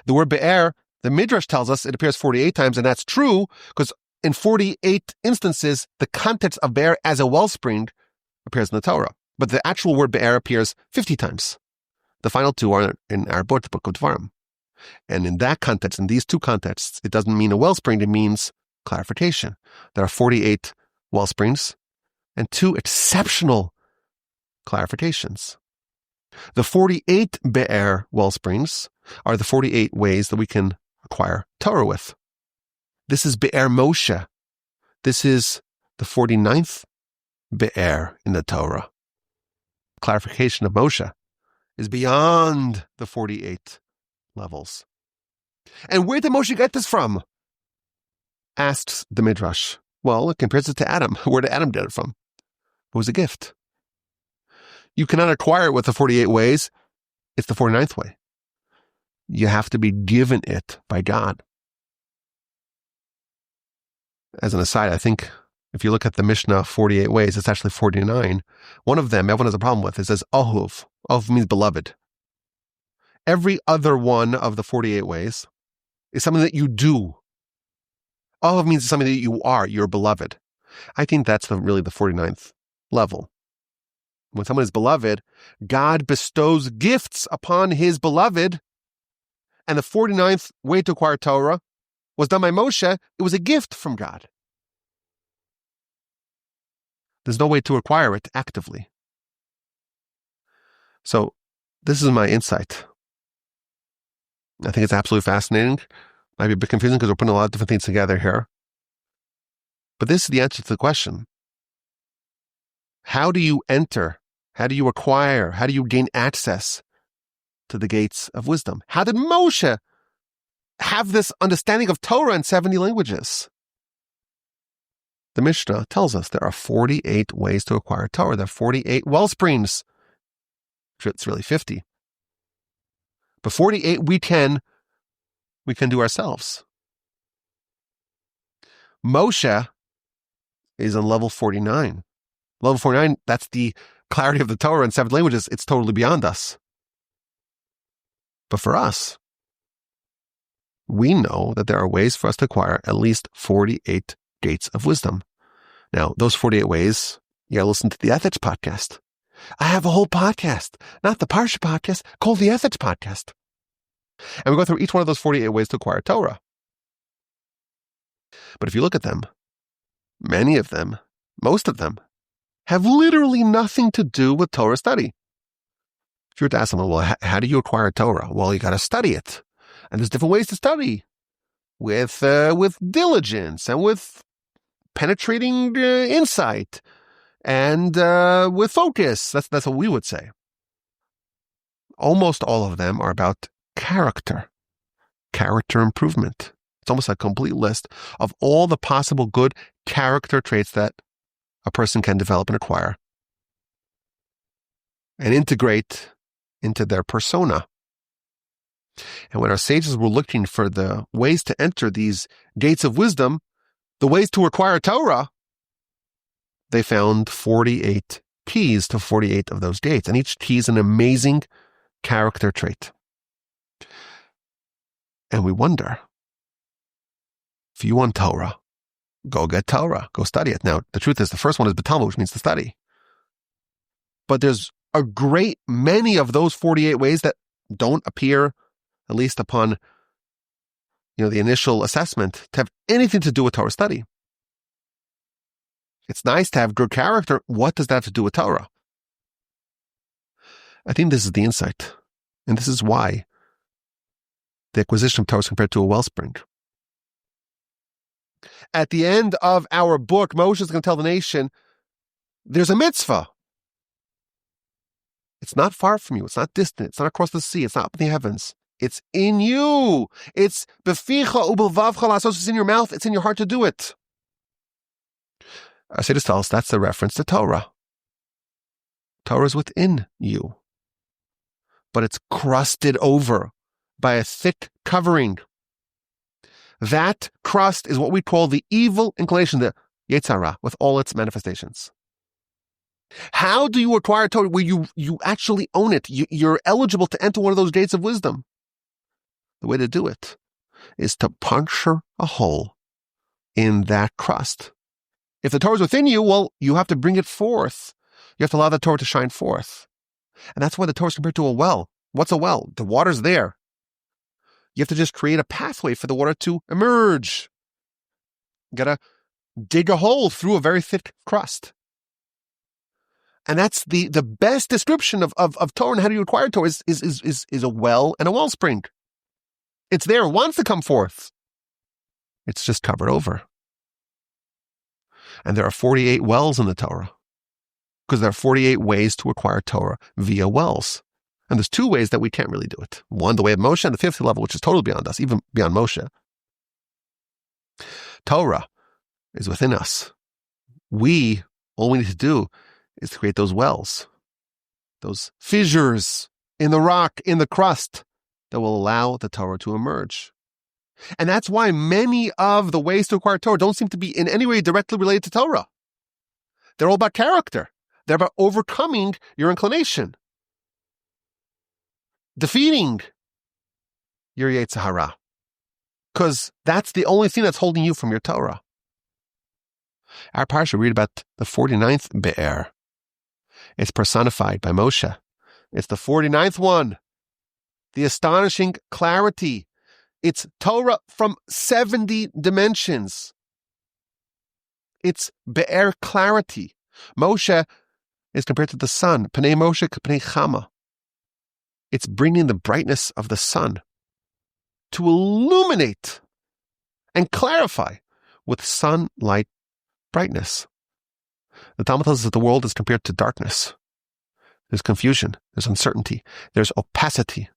The word be'er The Midrash tells us it appears 48 times, and that's true because in 48 instances, the context of be'er as a wellspring appears in the Torah. But the actual word be'er appears 50 times. The final two are in our book, the book of Devarim. And in that context, in these two contexts, it doesn't mean a wellspring, it means clarification. There are 48 wellsprings and two exceptional clarifications. The 48 be'er wellsprings are the 48 ways that we can acquire Torah with. This is be'er Moshe. This is the 49th be'er in the Torah. Clarification of Moshe is beyond the 48 levels. And where did Moshe get this from? Asks the Midrash. Well, it compares it to Adam. Where did Adam get it from? It was a gift. You cannot acquire it with the 48 ways. It's the 49th way. You have to be given it by God. As an aside, I think if you look at the Mishnah 48 ways, it's actually 49. One of them, everyone has a problem with, it says Ahuv. Ahuv means beloved. Every other one of the 48 ways is something that you do. Ahuv means something that you are, you're beloved. I think that's really the 49th level. When someone is beloved, God bestows gifts upon his beloved. And the 49th way to acquire Torah was done by Moshe. It was a gift from God. There's no way to acquire it actively. So this is my insight. I think it's absolutely fascinating. Might be a bit confusing because we're putting a lot of different things together here. But this is the answer to the question. How do you enter? How do you acquire? How do you gain access to the gates of wisdom? How did Moshe have this understanding of Torah in 70 languages? The Mishnah tells us there are 48 ways to acquire Torah. There are 48 wellsprings. It's really 50. But 48 we can do ourselves. Moshe is on level 49. Level 49, that's the clarity of the Torah in 7 languages. It's totally beyond us. But for us, we know that there are ways for us to acquire at least 48 gates of wisdom. Now, those 48 ways, you got to listen to the Ethics Podcast. I have a whole podcast, not the Parsha Podcast, called the Ethics Podcast. And we go through each one of those 48 ways to acquire Torah. But if you look at them, many of them, most of them, have literally nothing to do with Torah study. If you were to ask someone, well, how do you acquire Torah? Well, you got to study it. And there's different ways to study with diligence and with penetrating insight and with focus. That's what we would say. Almost all of them are about character improvement. It's almost a complete list of all the possible good character traits that a person can develop and acquire and integrate into their persona. And when our sages were looking for the ways to enter these gates of wisdom, the ways to acquire Torah, they found 48 keys to 48 of those gates. And each key is an amazing character trait. And we wonder, if you want Torah, go get Torah, go study it. Now, the truth is, the first one is Talmud, which means to study. But there's a great many of those 48 ways that don't appear, at least upon the initial assessment, to have anything to do with Torah study. It's nice to have good character. What does that have to do with Torah? I think this is the insight. And this is why the acquisition of Torah is compared to a wellspring. At the end of our book, Moshe is going to tell the nation, there's a mitzvah. It's not far from you. It's not distant. It's not across the sea. It's not up in the heavens. It's in you. It's beficha ubelvavcha lasos. It's in your mouth. It's in your heart to do it. I say to tell us that's the reference to Torah. Torah is within you, but it's crusted over by a thick covering. That crust is what we call the evil inclination, the Yetzer Hara, with all its manifestations. How do you acquire Torah where you actually own it? You're eligible to enter one of those gates of wisdom. The way to do it is to puncture a hole in that crust. If the Torah is within you, well, you have to bring it forth. You have to allow the Torah to shine forth. And that's why the Torah is compared to a well. What's a well? The water's there. You have to just create a pathway for the water to emerge. You gotta dig a hole through a very thick crust. And that's the best description of Torah and how do you acquire Torah is a well and a wellspring. It's there, it wants to come forth. It's just covered over. And there are 48 wells in the Torah, because there are 48 ways to acquire Torah via wells. And there's 2 ways that we can't really do it. One, the way of Moshe, and the 5th level, which is totally beyond us, even beyond Moshe. Torah is within us. All we need to do is to create those wells, those fissures in the rock, in the crust, that will allow the Torah to emerge. And that's why many of the ways to acquire Torah don't seem to be in any way directly related to Torah. They're all about character. They're about overcoming your inclination, defeating your Yetzer Hara, because that's the only thing that's holding you from your Torah. Our Parsha read about the 49th Be'er. It's personified by Moshe. It's the 49th one. The astonishing clarity. It's Torah from 70 dimensions. It's Be'er clarity. Moshe is compared to the sun. Pnei Moshe k'pnei Chama. It's bringing the brightness of the sun to illuminate and clarify with sunlight brightness. The Talmud tells us that the world is compared to darkness. There's confusion. There's uncertainty. There's opacity.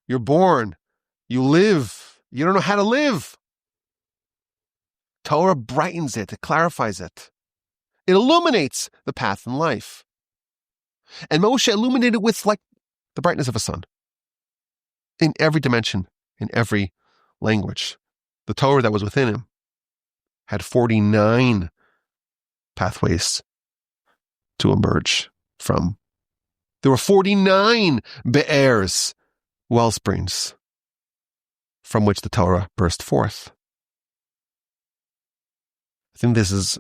You're born. You live. You don't know how to live. Torah brightens it. It clarifies it. It illuminates the path in life. And Moshe illuminated with like the brightness of a sun. In every dimension, in every language. The Torah that was within him had 49 pathways to emerge from. There were 49 be'ers, wellsprings, from which the Torah burst forth. I think this is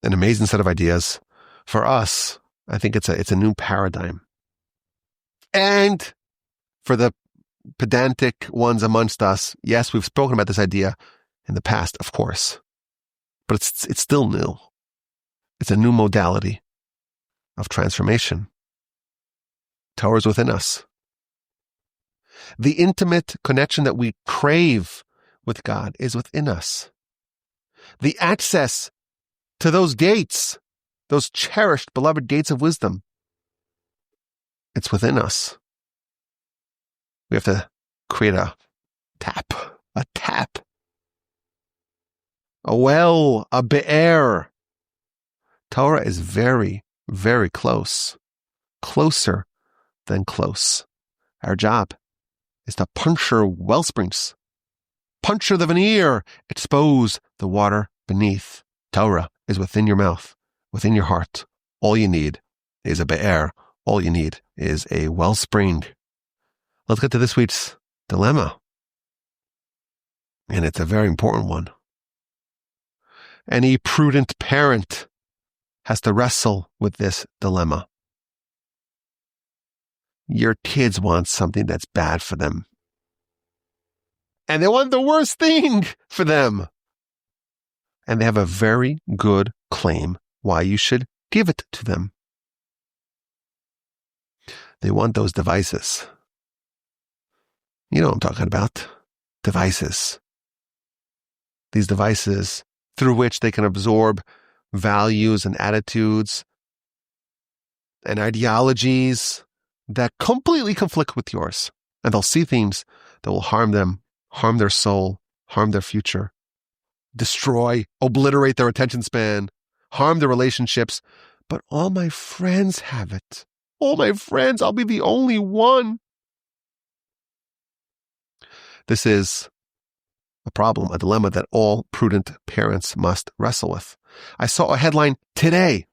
an amazing set of ideas. For us, I think it's a new paradigm. And for the pedantic ones amongst us, yes, we've spoken about this idea in the past, of course, but it's still new. It's a new modality of transformation. Torah is within us. The intimate connection that we crave with God is within us. The access to those gates, those cherished, beloved gates of wisdom, it's within us. We have to create a tap, a well, a be'er. Torah is very, very close, closer than close. Our job is to puncture wellsprings, puncture the veneer, expose the water beneath. Torah is within your mouth, within your heart. All you need is a be'er. All you need is a wellspring. Let's get to this week's dilemma. And it's a very important one. Any prudent parent has to wrestle with this dilemma. Your kids want something that's bad for them. And they want the worst thing for them. And they have a very good claim why you should give it to them. They want those devices. You know what I'm talking about. Devices. These devices through which they can absorb values and attitudes and ideologies that completely conflict with yours. And they'll see things that will harm them, harm their soul, harm their future, destroy, obliterate their attention span, harm their relationships. But all my friends have it. All my friends, I'll be the only one. This is a problem, a dilemma that all prudent parents must wrestle with. I saw a headline today.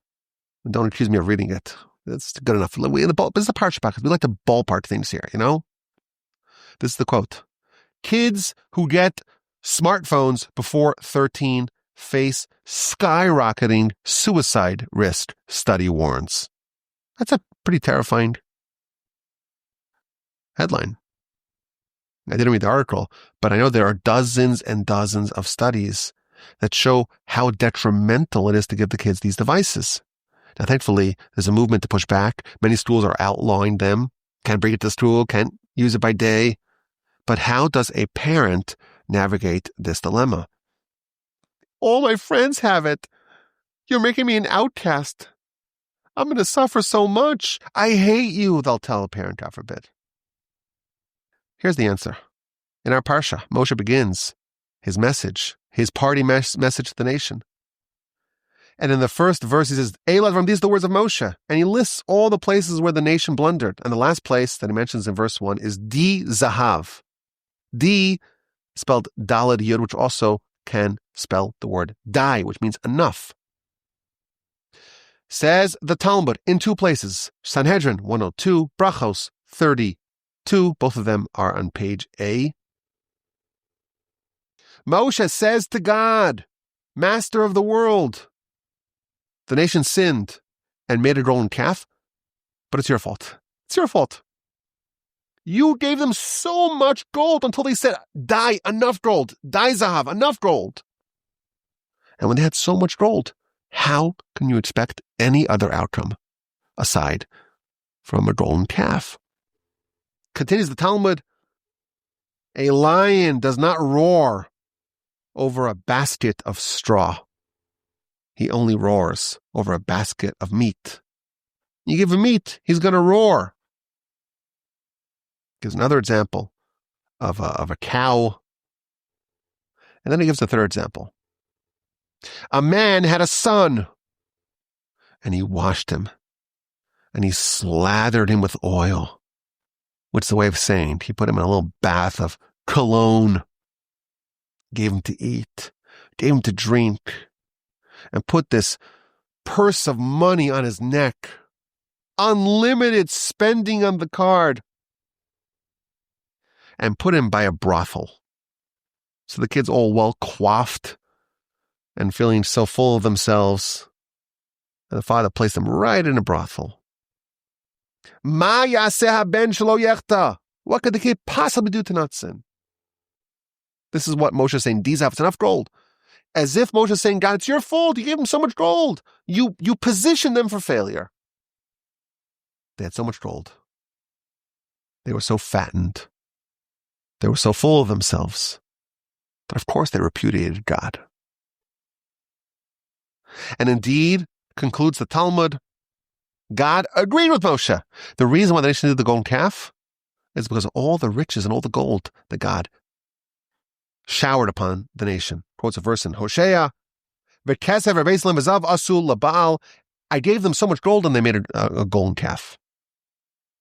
Don't accuse me of reading it. It's good enough. This is a Parsha Podcast. We like to ballpark things here, you know? This is the quote. Kids who get smartphones before 13 face skyrocketing suicide risk, study warns. That's a pretty terrifying headline. I didn't read the article, but I know there are dozens and dozens of studies that show how detrimental it is to give the kids these devices. Now, thankfully, there's a movement to push back. Many schools are outlawing them. Can't bring it to school, can't use it by day. But how does a parent navigate this dilemma? All my friends have it. You're making me an outcast. I'm going to suffer so much. I hate you, they'll tell a parent, God forbid. Here's the answer. In our Parsha, Moshe begins his message, his party message to the nation. And in the first verse, he says, Eila, these are the words of Moshe. And he lists all the places where the nation blundered. And the last place that he mentions in verse 1 is Di Zahav. Di, spelled Daled Yud, which also can spell the word die, which means enough. Says the Talmud in two places, Sanhedrin 102, Brachos 32, both of them are on page A. Moshe says to God, Master of the world, the nation sinned and made a golden calf, but it's your fault. It's your fault. You gave them so much gold until they said, die, enough gold. Die, Zahav, enough gold. And when they had so much gold, how can you expect any other outcome aside from a golden calf? Continues the Talmud, a lion does not roar over a basket of straw. He only roars over a basket of meat. You give him meat, he's going to roar. Gives another example of a cow. And then he gives a third example. A man had a son, and he washed him, and he slathered him with oil, which is the way of saying he put him in a little bath of cologne, gave him to eat, gave him to drink, and put this purse of money on his neck, unlimited spending on the card, and put him by a brothel. So the kid's all well coiffed and feeling so full of themselves. And the father placed them right in a brothel. Ma yaseh ben shelo yechta. What could the kid possibly do to not sin? This is what Moshe is saying. These have enough gold. As if Moshe is saying, God, it's your fault. You gave them so much gold. You positioned them for failure. They had so much gold. They were so fattened. They were so full of themselves. But of course they repudiated God. And indeed, concludes the Talmud, God agreed with Moshe. The reason why the nation did the golden calf is because of all the riches and all the gold that God showered upon the nation. Quotes a verse in Hosea, V'kesev v'beis v'zav asul l'Baal. I gave them so much gold and they made a golden calf.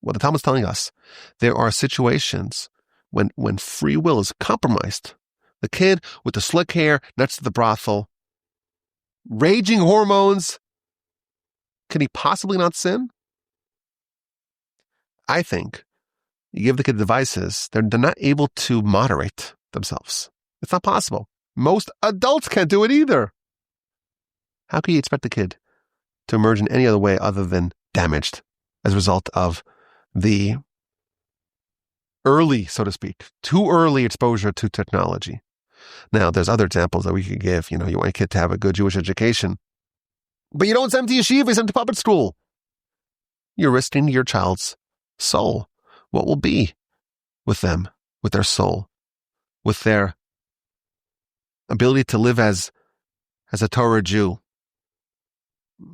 What the Talmud is telling us, there are situations when free will is compromised. The kid with the slick hair next to the brothel, raging hormones, can he possibly not sin? I think you give the kid devices, they're not able to moderate themselves. It's not possible. Most adults can't do it either. How can you expect the kid to emerge in any other way other than damaged as a result of the early, so to speak, too early exposure to technology? Now, there's other examples that we could give. You want your kid to have a good Jewish education, but you don't send them to yeshiva, you send them to public school. You're risking your child's soul. What will be with them, with their soul, with their ability to live as a Torah Jew,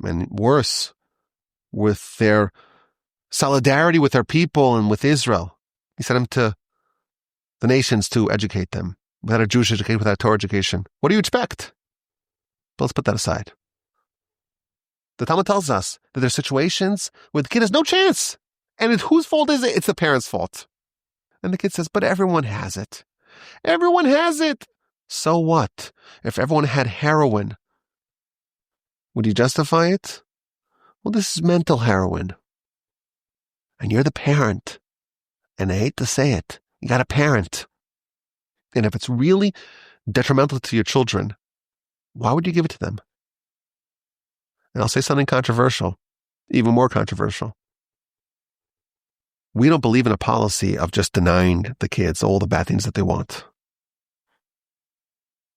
and worse, with their solidarity with their people and with Israel? He sent them to the nations to educate them. Without a Jewish education, without a Torah education. What do you expect? But let's put that aside. The Talmud tells us that there are situations where the kid has no chance. And whose fault is it? It's the parent's fault. And the kid says, but everyone has it. Everyone has it. So what? If everyone had heroin, would you justify it? Well, this is mental heroin. And you're the parent. And I hate to say it, you got a parent. And if it's really detrimental to your children, why would you give it to them? And I'll say something controversial, even more controversial. We don't believe in a policy of just denying the kids all the bad things that they want.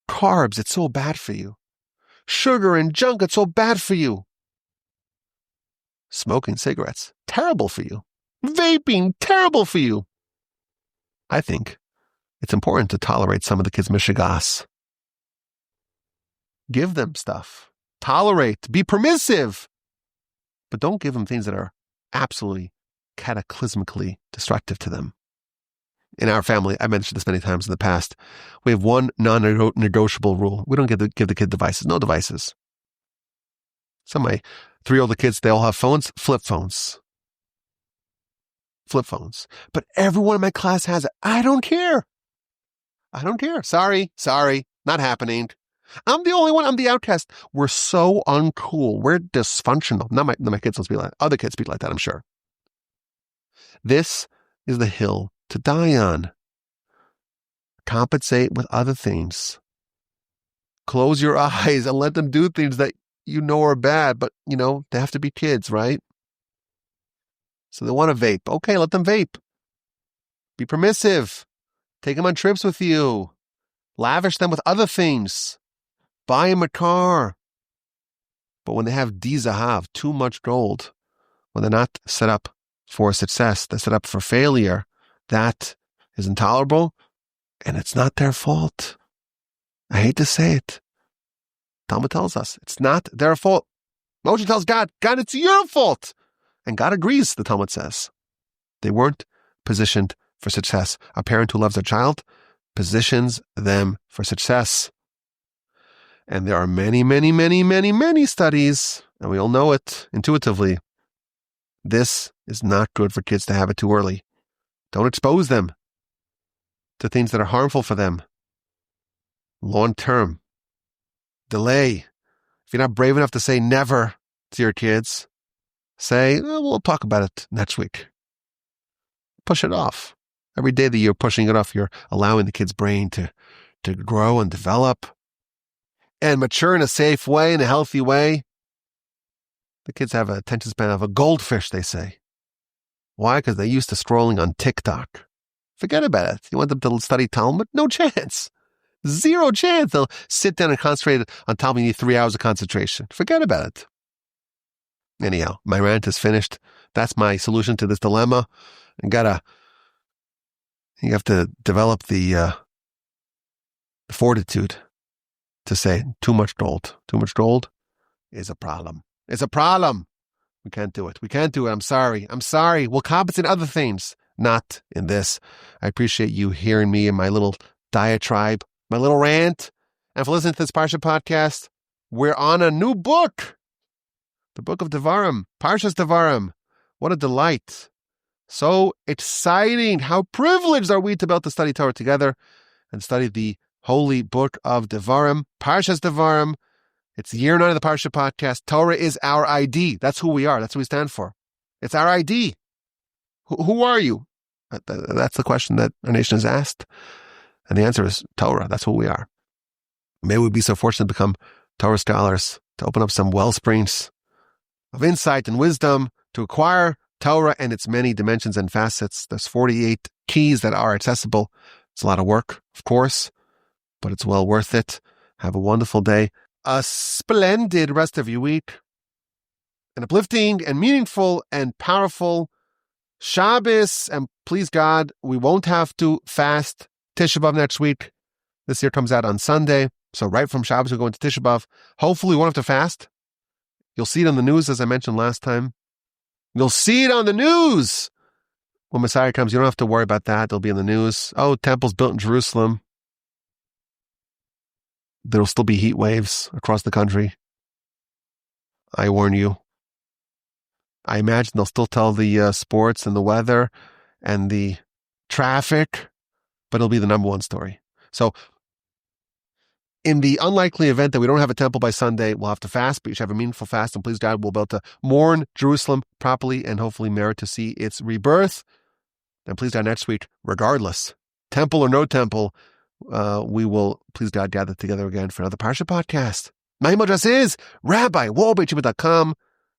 Carbs, it's so bad for you. Sugar and junk, it's so bad for you. Smoking cigarettes, terrible for you. Vaping, terrible for you. I think it's important to tolerate some of the kids' mishigas. Give them stuff. Tolerate. Be permissive. But don't give them things that are absolutely cataclysmically destructive to them. In our family, I mentioned this many times in the past, we have one non-negotiable rule. We don't give the kid devices. No devices. Some of my 3 older kids, they all have phones, flip phones. Flip phones. But everyone in my class has it. I don't care. I don't care. Sorry. Not happening. I'm the only one. I'm the outcast. We're so uncool. We're dysfunctional. Not my kids don't speak like that. Other kids speak like that, I'm sure. This is the hill to die on. Compensate with other things. Close your eyes and let them do things that you know are bad, but, they have to be kids, right? So they want to vape. Okay, let them vape. Be permissive. Take them on trips with you. Lavish them with other things. Buy them a car. But when they have dizahav, too much gold, when they're not set up for success, they're set up for failure, that is intolerable, and it's not their fault. I hate to say it. Talmud tells us it's not their fault. Moshe tells God, it's your fault. And God agrees, the Talmud says. They weren't positioned for success. A parent who loves their child positions them for success. And there are many, many, many, many, many studies, and we all know it intuitively. This is not good for kids to have it too early. Don't expose them to things that are harmful for them. Long term. Delay. If you're not brave enough to say never to your kids, say, we'll talk about it next week. Push it off. Every day that you're pushing it off, you're allowing the kid's brain to grow and develop and mature in a safe way, in a healthy way. The kids have an attention span of a goldfish, they say. Why? Because they're used to scrolling on TikTok. Forget about it. You want them to study Talmud? No chance. Zero chance. They'll sit down and concentrate on Talmud. You need 3 hours of concentration. Forget about it. Anyhow, my rant is finished. That's my solution to this dilemma. You have to develop the fortitude to say too much gold. Too much gold is a problem. It's a problem. We can't do it. I'm sorry. We'll compensate in other things. Not in this. I appreciate you hearing me in my little diatribe, my little rant. And for listening to this Parsha podcast, we're on a new book. The book of Devarim, Parsha's Devarim. What a delight. So exciting. How privileged are we to be able to study Torah together and study the holy book of Devarim, Parsha's Devarim. It's year 9 of the Parsha Podcast. Torah is our ID. That's who we are. That's what we stand for. It's our ID. Who are you? That's the question that our nation has asked. And the answer is Torah. That's who we are. May we be so fortunate to become Torah scholars, to open up some wellsprings of insight and wisdom, to acquire Torah and its many dimensions and facets. There's 48 keys that are accessible. It's a lot of work, of course, but it's well worth it. Have a wonderful day. A splendid rest of your week. An uplifting and meaningful and powerful Shabbos. And please God, we won't have to fast Tisha B'Av next week. This year comes out on Sunday. So right from Shabbos, we'll go into Tisha B'Av. Hopefully we won't have to fast. You'll see it on the news, as I mentioned last time. You'll see it on the news. When Messiah comes, you don't have to worry about that. It'll be in the news. Oh, temples built in Jerusalem. There'll still be heat waves across the country. I warn you. I imagine they'll still tell the sports and the weather and the traffic, but it'll be the number one story. So in the unlikely event that we don't have a temple by Sunday, we'll have to fast, but you should have a meaningful fast, and please God, we'll be able to mourn Jerusalem properly and hopefully merit to see its rebirth. And please God, next week, regardless, temple or no temple, we will, please God, gather together again for another Parsha Podcast. My email address is rabbi@wolbe@gmail.com.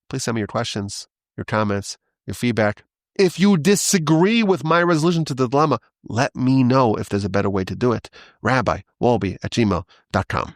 Please send me your questions, your comments, your feedback. If you disagree with my resolution to the dilemma, let me know if there's a better way to do it. rabbi@wolbe@gmail.com.